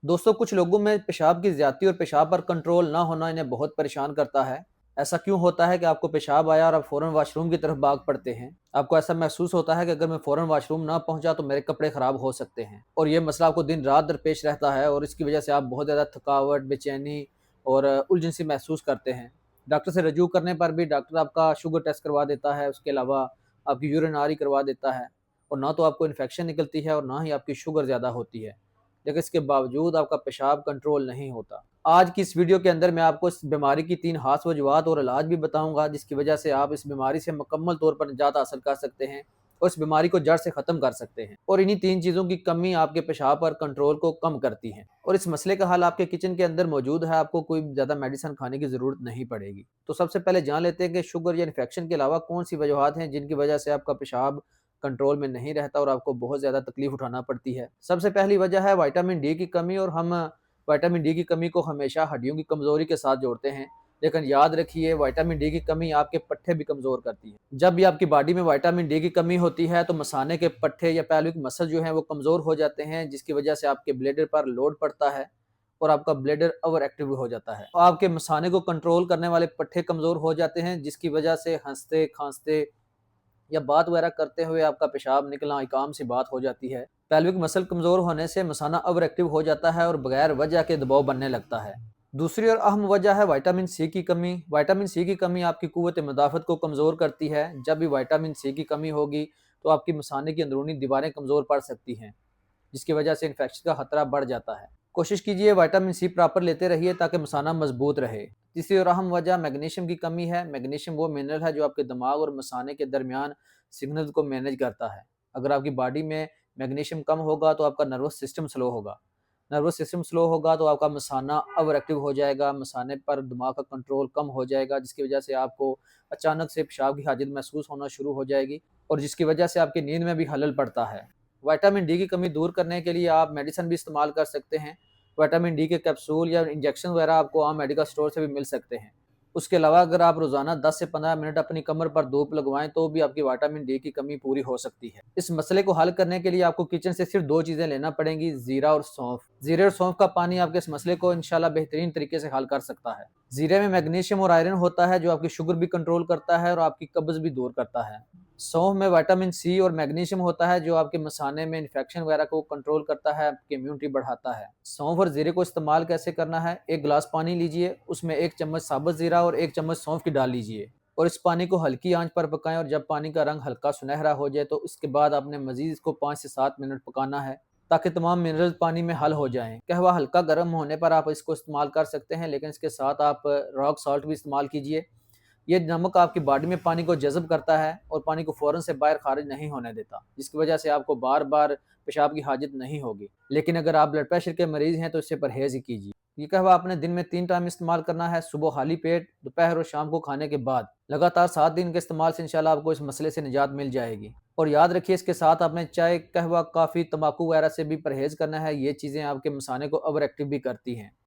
दोस्तों, कुछ लोगों में पेशाब की ज़्यादती और पेशाब पर कंट्रोल ना होना इन्हें बहुत परेशान करता है। ऐसा क्यों होता है कि आपको पेशाब आया और आप फ़ौरन वॉशरूम की तरफ भाग पड़ते हैं? आपको ऐसा महसूस होता है कि अगर मैं फ़ौरन वॉशरूम ना पहुँचा तो मेरे कपड़े ख़राब हो सकते हैं और ये मसला आपको दिन-रात दरपेश रहता है और इसकी वजह से आप बहुत ज़्यादा थकावट, बेचैनी और उलझन-सी महसूस करते हैं। डॉक्टर से रजू करने पर भी डॉक्टर आपका शुगर टेस्ट करवा देता है, उसके अलावा आपकी यूरिनरी करवा देता है और ना तो आपको इन्फेक्शन निकलती है और ना ही आपकी शुगर ज़्यादा होती है। लेकिन इसके बावजूद आपका पेशाब कंट्रोल नहीं होता। आज की इस वीडियो के अंदर मैं आपको इस बीमारी की 3 ख़ास वजूहात और इलाज भी बताऊँगा, जिसकी वजह से आप इस बीमारी से मुकम्मल तौर पर निजात हासिल कर सकते हैं और इस बीमारी को जड़ से ख़त्म कर सकते हैं। और इन्हीं 3 चीज़ों की कमी आपके पेशाब पर कंट्रोल को कम करती है और इस मसले का हल आपके किचन के अंदर मौजूद है, आपको कोई ज़्यादा मेडिसिन खाने की ज़रूरत नहीं पड़ेगी। तो सबसे पहले जान लेते हैं कि शुगर या इन्फेक्शन के अलावा कौन-सी वजूहात हैं जिनकी वजह से आपका पेशाब कंट्रोल में नहीं रहता और आपको बहुत ज़्यादा तकलीफ उठाना पड़ती है। सबसे पहली वजह है विटामिन डी की कमी और हम विटामिन डी की कमी को हमेशा हड्डियों की कमज़ोरी के साथ जोड़ते हैं। लेकिन याद रखिए, विटामिन डी की कमी आपके पट्टे भी कमज़ोर करती है। जब भी आपकी बॉडी में विटामिन डी की कमी होती है तो मसाने के पट्टे या पेल्विक मसल जो हैं वो कमज़ोर हो जाते हैं, जिसकी वजह से आपके ब्लैडर पर लोड पड़ता है और आपका ब्लैडर ओवर एक्टिव हो जाता है। आपके मसाने को कंट्रोल करने वाले पट्टे कमज़ोर हो जाते हैं, जिसकी वजह से हँसते, खाँसते या बात वगैरह करते हुए आपका पेशाब निकलना एक आम सी बात हो जाती है। पेल्विक मसल कमज़ोर होने से मसाना ओवर एक्टिव हो जाता है और बगैर वजह के दबाव बनने लगता है। दूसरी और अहम वजह है विटामिन सी की कमी। विटामिन सी की कमी आपकी कुव्वत मुदाफ़त को कमज़ोर करती है। जब भी विटामिन सी की कमी होगी तो आपकी मसाने की अंदरूनी दीवारें कमज़ोर पड़ सकती हैं, जिसकी वजह से इन्फेक्शन का खतरा बढ़ जाता है। कोशिश कीजिए विटामिन सी प्रॉपर लेते रहिए ताकि मसाना मजबूत रहे। तीसरी और अहम वजह मैग्नीशियम की कमी है। मैग्नीशियम वो मिनरल है जो आपके दिमाग और मसाने के दरमियान सिग्नल को मैनेज करता है। अगर आपकी बॉडी में मैग्नीशियम कम होगा तो आपका नर्वस सिस्टम स्लो होगा। नर्वस सिस्टम स्लो होगा तो आपका मसाना ओवर एक्टिव हो जाएगा, मसाने पर दिमाग का कंट्रोल कम हो जाएगा, जिसकी वजह से आपको अचानक से पेशाब की हाजत महसूस होना शुरू हो जाएगी और जिसकी वजह से आपकी नींद में भी खलल पड़ता है। विटामिन डी की कमी दूर करने के लिए आप मेडिसिन भी इस्तेमाल कर सकते हैं। विटामिन डी के कैप्सूल या इंजेक्शन वगैरह आपको आम मेडिकल स्टोर से भी मिल सकते हैं। उसके अलावा अगर आप रोज़ाना 10 से 15 मिनट अपनी कमर पर धूप लगवाएँ तो भी आपकी विटामिन डी की कमी पूरी हो सकती है। इस मसले को हल करने के लिए आपको किचन से सिर्फ़ 2 चीज़ें लेना पड़ेंगी, ज़ीरा और सौंफ। ज़ीरे और सौंफ का पानी आपके इस मसले को इंशाल्लाह बेहतरीन तरीके से हल कर सकता है। ज़ीरे में मैग्नीशियम और आयरन होता है जो आपकी शुगर भी कंट्रोल करता है और आपकी कब्ज़ भी दूर करता है। सौंफ में विटामिन सी और मैग्नीशियम होता है जो आपके मसाने में इन्फेक्शन वगैरह को कंट्रोल करता है, आपकी इम्यूनिटी बढ़ाता है। सौंफ और जीरे को इस्तेमाल कैसे करना है? 1 गिलास पानी लीजिए, उसमें 1 चम्मच साबुत जीरा और 1 चम्मच सौंफ की डाल लीजिए और इस पानी को हल्की आंच पर पकाएं और जब पानी का रंग हल्का सुनहरा हो जाए तो इसके बाद आपने मजीद इसको 5 से 7 मिनट पकाना है ताकि तमाम मिनरल्स पानी में हल हो जाएं। कहवा हल्का गर्म होने पर आप इसको इस्तेमाल कर सकते हैं, लेकिन इसके साथ आप रॉक सॉल्ट भी इस्तेमाल कीजिए। ये नमक आपकी बॉडी में पानी को जज़ब करता है और पानी को फ़ौरन से बाहर ख़ारिज नहीं होने देता, जिसकी वजह से आपको बार-बार पेशाब की हाजत नहीं होगी। लेकिन अगर आप ब्लड प्रेशर के मरीज़ हैं तो इससे परहेज़ ही कीजिए। ये कहवा आपने दिन में 3 टाइम इस्तेमाल करना है, सुबह खाली पेट, दोपहर और शाम को खाने के बाद। लगातार 7 दिन के इस्तेमाल से इंशाल्लाह आपको इस मसले से निजात मिल जाएगी। और याद रखिए, इसके साथ आपने चाय, कहवा, कॉफ़ी, तम्बाकू वगैरह से भी परहेज़ करना है। ये चीज़ें आपके मसाने को ओवर एक्टिव भी करती हैं।